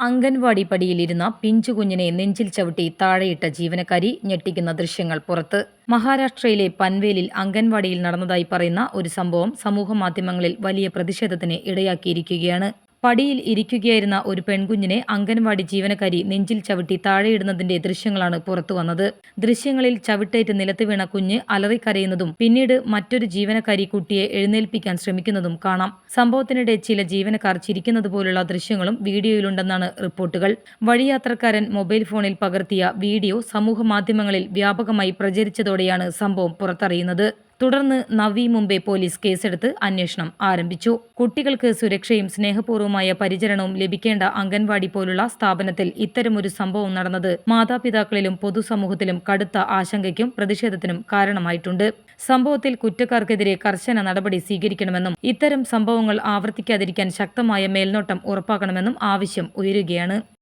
അംഗൻവാടി പടിയിലിരുന്ന പിഞ്ചുകുഞ്ഞിനെ നെഞ്ചിൽ ചവിട്ടി താഴെയിട്ട ജീവനക്കാരി ഞെട്ടിക്കുന്ന ദൃശ്യങ്ങൾ പുറത്ത്. മഹാരാഷ്ട്രയിലെ പൻവേലിൽ അംഗൻവാടിയിൽ നടന്നതായി പറയുന്ന ഒരു സംഭവം സമൂഹമാധ്യമങ്ങളിൽ വലിയ പ്രതിഷേധത്തിന് ഇടയാക്കിയിരിക്കുകയാണ്. പടിയിൽ ഇരിക്കുകയായിരുന്ന ഒരു പെൺകുഞ്ഞിനെ അംഗൻവാടി ജീവനക്കാരി നെഞ്ചിൽ ചവിട്ടി താഴെയിടുന്നതിന്റെ ദൃശ്യങ്ങളാണ് പുറത്തുവന്നത്. ദൃശ്യങ്ങളിൽ ചവിട്ടേറ്റ് നിലത്ത് വീണ കുഞ്ഞ് അലറിക്കരയുന്നതും പിന്നീട് മറ്റൊരു ജീവനക്കാരി കുട്ടിയെ എഴുന്നേൽപ്പിക്കാൻ ശ്രമിക്കുന്നതും കാണാം. സംഭവത്തിനിടെ ചില ജീവനക്കാർ ചിരിക്കുന്നതുപോലുള്ള ദൃശ്യങ്ങളും വീഡിയോയിലുണ്ടെന്നാണ് റിപ്പോർട്ടുകൾ. വഴിയാത്രക്കാരൻ മൊബൈൽ ഫോണിൽ പകർത്തിയ വീഡിയോ സമൂഹമാധ്യമങ്ങളിൽ വ്യാപകമായി പ്രചരിച്ചതോടെയാണ് സംഭവം പുറത്തറിയുന്നത്. തുടർന്ന് നവി മുംബൈ പോലീസ് കേസെടുത്ത് അന്വേഷണം ആരംഭിച്ചു. കുട്ടികൾക്ക് സുരക്ഷയും സ്നേഹപൂർവ്വമായ പരിചരണവും ലഭിക്കേണ്ട അംഗൻവാടി പോലുള്ള സ്ഥാപനത്തിൽ ഇത്തരമൊരു സംഭവം നടന്നത് മാതാപിതാക്കളിലും പൊതുസമൂഹത്തിലും കടുത്ത ആശങ്കയ്ക്കും പ്രതിഷേധത്തിനും കാരണമായിട്ടുണ്ട്. സംഭവത്തിൽ കുറ്റക്കാർക്കെതിരെ കർശന നടപടി സ്വീകരിക്കണമെന്നും ഇത്തരം സംഭവങ്ങൾ ആവർത്തിക്കാതിരിക്കാൻ ശക്തമായ മേൽനോട്ടം ഉറപ്പാക്കണമെന്നും ആവശ്യം ഉയരുകയാണ്.